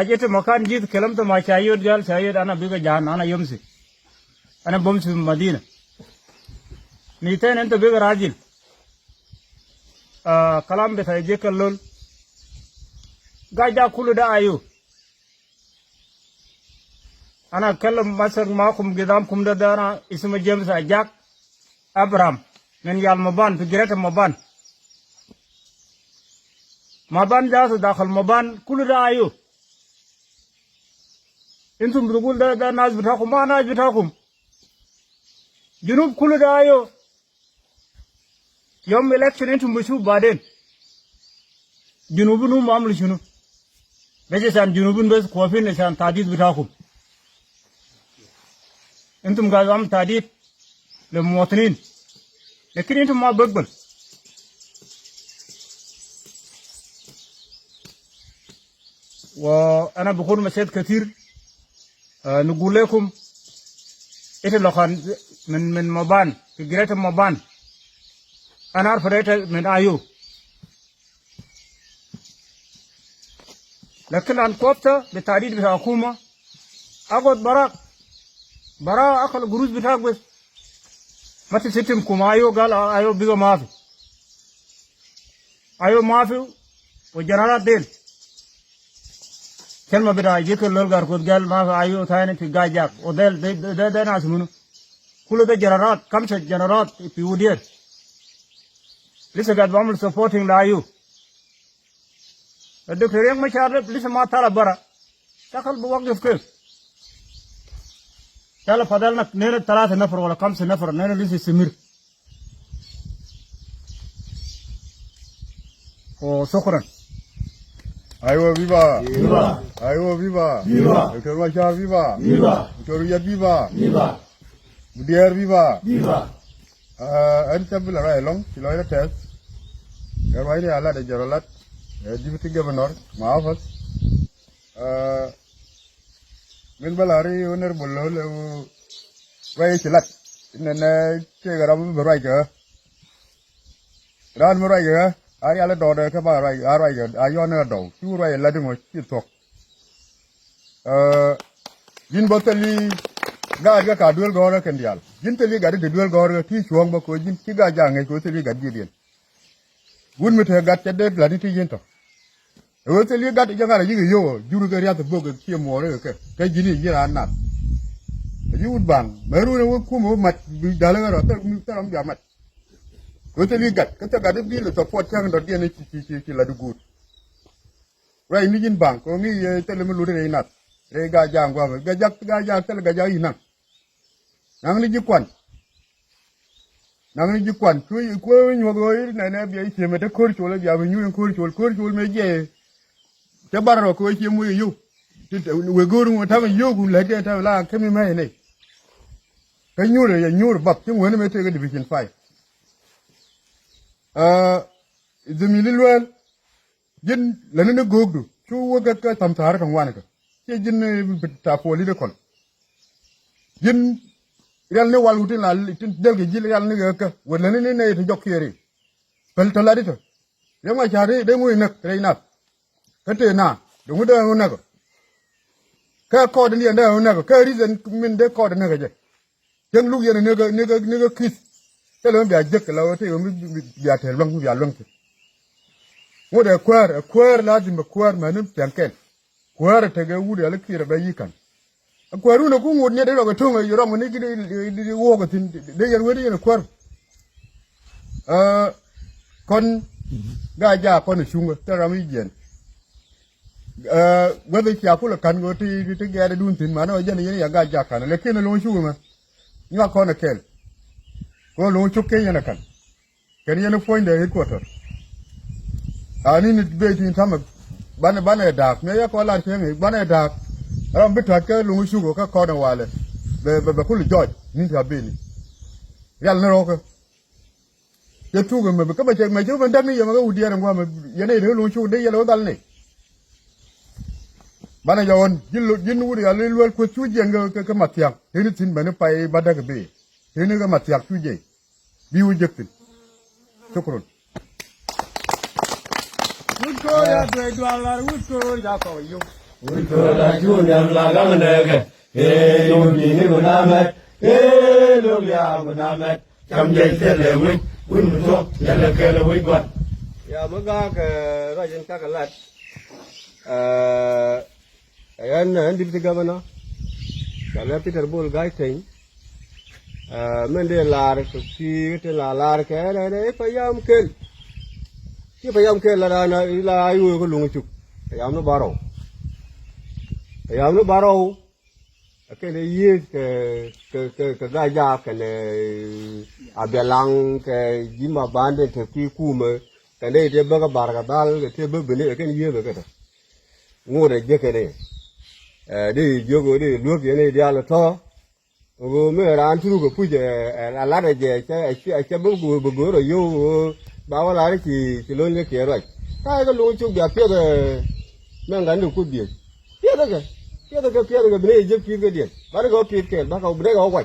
أجت مكان جيت كلمت مع شايود قال شايود أنا بيجا جان أنا يمسي أنا بمشي من المدينة نيتين أنت بيجا راجل كلام بتاعك اللول قاعد كل ده أيوه أنا أتكلم مثلا معكم قدامكم ده أنا اسمه جيمس أجاك أبرام من يال مبان في جريت مبان جالس داخل مبان كل ده أيوه انتم بتقول ده ناس بتاعكم ما ناس بتاعكم جنوب كل ده ايوه يوم الكشن انتم بتشوف بعدين جنوبين هم عملوا شنو بس عشان جنوبين بس خوفين عشان تعديد بتاعكم انتم قاعدين عم تعديد للمواطنين لكن انتم ما بقبل وانا بكون مشيت كثير نقول لكم إنت لو كان من مبان في جريت مبان أنا أعرف ريت من أيو لكن أن كوبتا بالتعديد بتاع الحكومة أقعد برا أخل قروش بتاعك بس ما تسيتم كم أيو قال أيو بيجا ما في وجنرال دين كلمة بدأ يجيك اللول قد قال ما في أيوه ثاني في جاجاك ودل ده ناس منه كل ده جنرات خمسة جنرات في ودير لسه قاعد بعمل سبورتينج لأيوه الدكتور يانغ ما شارب لسه ما طلع برا دخل بوقف كيف طلع فضلنا نين 3 نفر ولا 5 نفر نين لسه سمير وشكرا Aywa viva! Viva! Aywa viva! Viva! Dr. Machar viva! Viva! Dr. Riyad viva! Viva! Mudiar viva! Viva! An tabula rai long, siloy test. Garwai ni ala de jaralat, deputy governor, maafas. Min balari uner bullo le wai silat. Inna ke garam berai ke. Ran berai ke. Ari ala dode ke ba rai ke ayon na do. Chu rai la de mo chi tok. Yin botali ga ka duel gore ken dial jin teli ga de duel gore ti chuong ba ko jin ti ga jange ko teli ga di bien gun mi te ga te de la ni ti yin to o teli ga de janga yi yo juru ga ya to bo ga ti mo re ke jini yira na ji ud bang meru ne ku mo mat bi dala ga ro ta mi ta ram ja mat o teli ga ka ta ga de bi le to pot chang do de ne ci la du gut rai ni jin bang ko ngi tele mi lu re na re ga jang wa ga jak tel ga ja ina nang li jikwan tu ko nyo go ir na na bi ti me te kor chole bi a nyu kor chol me je te baro ko ti mu yu ti we goru mo ta me yu gu la te ta la ke mi me ne ka nyu re ya nyu bab ti woni me te ga division 5 de mi li lwel jin la ne gogdu chu wo ga ka tam tar kan wan ka ti jin ta poli de kon jin real ne walu tin la tin del ge jil real ne ga wala ne ne to jokkere pel to la dito ye ma jare de mu nak reina ka te na de mu de na ko ka ko de ne da na ko ka reason min de ko de na ga je jen lu ye ne ga kis te lo bia je ka la te yo mi bia te long bia long te mo de kwar la di ma kwar ma nim tanken kwar te ga wu de la kira ba yikan kwaru na ku ngut ne de ga tonga yoro mo ne di wo ga tin de yer wede ne kwar kon ga ja kon shunga tara mi jen wede kya kula kan go ti ga de dun tin ma no jen yen ya ga ja kan le ken lo shunga ma nga ko na kel ko lo chukke yen kan ken yen point de headquarter ani ni be tin tam bana dak me ya ko la chen bana dak ram bitat ke lungu shugo ka ko na wale be kulu George ni ta bini yal na roko ke tugo me ka ba che me ju ban dan ni ya ma ga udiya ngwa me yene de lungu shugo de yelo dal ne bana jawon jin wuri ya lel ko chuje nga ka matyak ni tin bana pai badak be ni ga matyak chuje bi wu jektin shukran wuto ya dwe dwala wuto ya ko yo Utola chunyam la gamanege. Yumini gunamet. Lugia gunamet. Chăm dây xe lệ huynh. Huynh một số. Nhà lệ kê là huynh quật. Ya maga ke rajan kakalat. An deputy governor. Kalau Peter Bol Gaiting. Mende lar ki te lar ke ne payam kel. Ki payam kel la ayu ko lungu chuk. Payam no baro. Payam no baro. Ke ne ye ke gaja ke ne abelang ke jima bande te ki kume. Ke ne te baga barga dal ke te bebele ke ne ye ke ta. Ngore je ke ne. Di jogo di luok ye ne dia la to. Ogo me ran turu ko puje la de je che bu ro yo ba wa la ki lo le ke ro ta ko lu chu bia pye de men gan du ku bi pye de ke bre je pi ke de ba ko pi ke ba ko bre ko wa